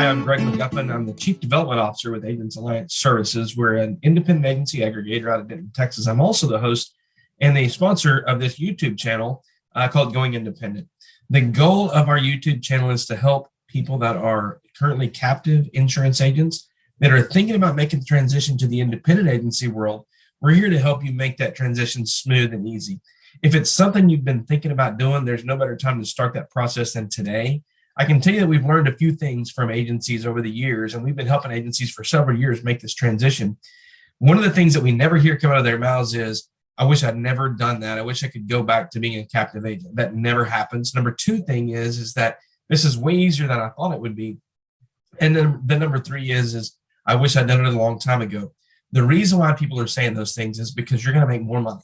I'm Greg McGuffin. I'm the Chief Development Officer with Agents Alliance Services. We're an independent agency aggregator out of Denton, Texas. I'm also the host and the sponsor of this YouTube channel called Going Independent. The goal of our YouTube channel is to help people that are currently captive insurance agents that are thinking about making the transition to the independent agency world. We're here to help you make that transition smooth and easy. If it's something you've been thinking about doing, there's no better time to start that process than today. I can tell you that we've learned a few things from agencies over the years, and we've been helping agencies for several years make this transition. One of the things that we never hear come out of their mouths is, I wish I'd never done that. I wish I could go back to being a captive agent. That never happens. Number two thing is that this is way easier than I thought it would be. And then the number three is I wish I'd done it a long time ago. The reason why people are saying those things is because you're going to make more money.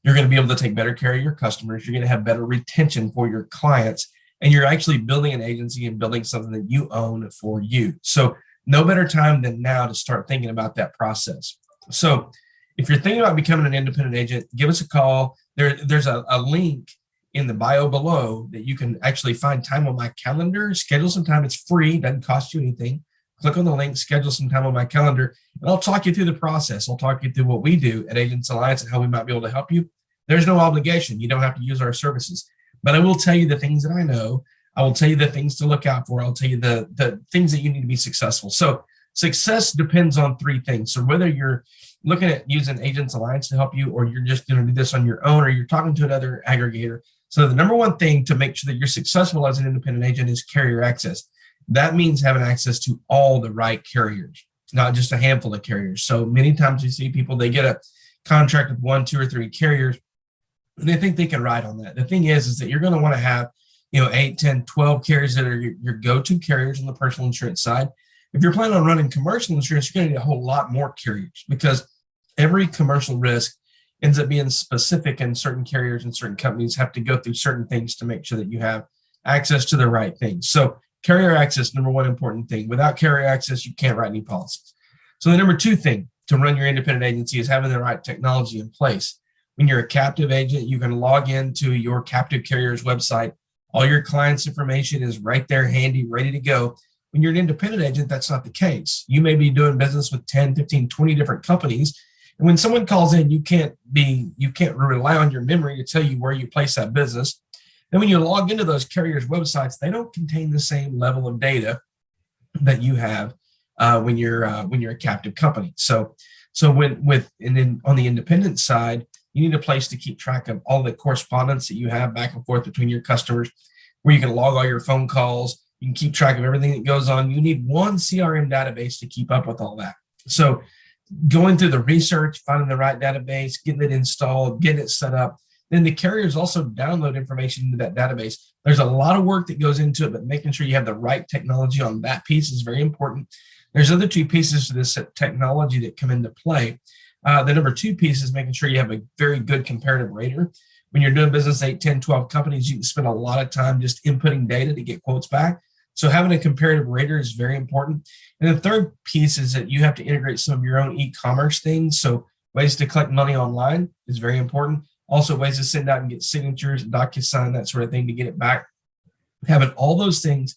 You're going to be able to take better care of your customers. You're going to have better retention for your clients. And you're actually building an agency and building something that you own for you. So no better time than now to start thinking about that process. So if you're thinking about becoming an independent agent, give us a call. There's a link in the bio below that you can actually find time on my calendar, schedule some time. It's free, doesn't cost you anything. Click on the link, schedule some time on my calendar, and I'll talk you through the process. I'll talk you through what we do at Agents Alliance and how we might be able to help you. There's no obligation. You don't have to use our services. But I will tell you the things that I know. I will tell you the things to look out for. I'll tell you the things that you need to be successful. So success depends on three things. So whether you're looking at using Agents Alliance to help you, or you're just going to do this on your own, or you're talking to another aggregator. So the number one thing to make sure that you're successful as an independent agent is carrier access. That means having access to all the right carriers, not just a handful of carriers. So many times you see people, they get a contract with 1, 2, or 3 carriers, and they think they can ride on that. The thing is that you're going to want to have, 8, 10, 12 carriers that are your go-to carriers on the personal insurance side. If you're planning on running commercial insurance, you're going to need a whole lot more carriers, because every commercial risk ends up being specific, and certain carriers and certain companies have to go through certain things to make sure that you have access to the right things. So carrier access, number one important thing. Without carrier access, you can't write any policies. So the number two thing to run your independent agency is having the right technology in place. When you're a captive agent, you can log into your captive carrier's website. All your clients' information is right there, handy, ready to go. When you're an independent agent, that's not the case. You may be doing business with 10, 15, 20 different companies. And when someone calls in, you can't rely on your memory to tell you where you place that business. Then when you log into those carriers' websites, they don't contain the same level of data that you have when you're a captive company. So then on the independent side, you need a place to keep track of all the correspondence that you have back and forth between your customers, where you can log all your phone calls. You can keep track of everything that goes on. You need one CRM database to keep up with all that. So going through the research, finding the right database, getting it installed, getting it set up. Then the carriers also download information into that database. There's a lot of work that goes into it, but making sure you have the right technology on that piece is very important. There's other two pieces to this technology that come into play. The number two piece is making sure you have a very good comparative rater. When you're doing business 8, 10, 12 companies, you can spend a lot of time just inputting data to get quotes back. So having a comparative rater is very important. And the third piece is that you have to integrate some of your own e-commerce things. So ways to collect money online is very important. Also ways to send out and get signatures, DocuSign, that sort of thing to get it back. Having all those things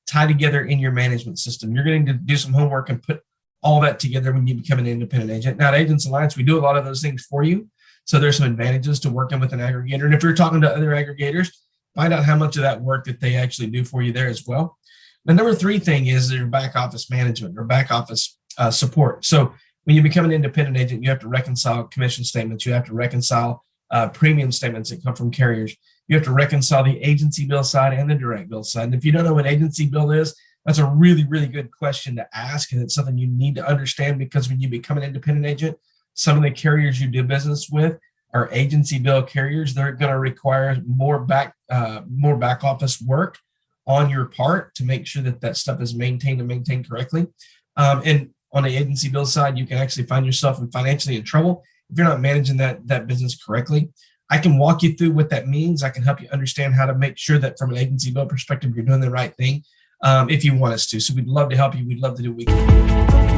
tied together in your management system. You're going to do some homework and put all that together when you become an independent agent. Now at Agents Alliance, we do a lot of those things for you. So there's some advantages to working with an aggregator. And if you're talking to other aggregators, find out how much of that work that they actually do for you there as well. The number three thing is your back office management or back office support. So when you become an independent agent, you have to reconcile commission statements. You have to reconcile premium statements that come from carriers. You have to reconcile the agency bill side and the direct bill side. And if you don't know what agency bill is, that's a really, really good question to ask. And it's something you need to understand, because when you become an independent agent, some of the carriers you do business with are agency bill carriers. They're going to require more back office work on your part to make sure that that stuff is maintained and maintained correctly. And on the agency bill side, you can actually find yourself financially in trouble if you're not managing that business correctly. I can walk you through what that means. I can help you understand how to make sure that from an agency bill perspective, you're doing the right thing if you want us to. So we'd love to help you. We'd love to do what we can.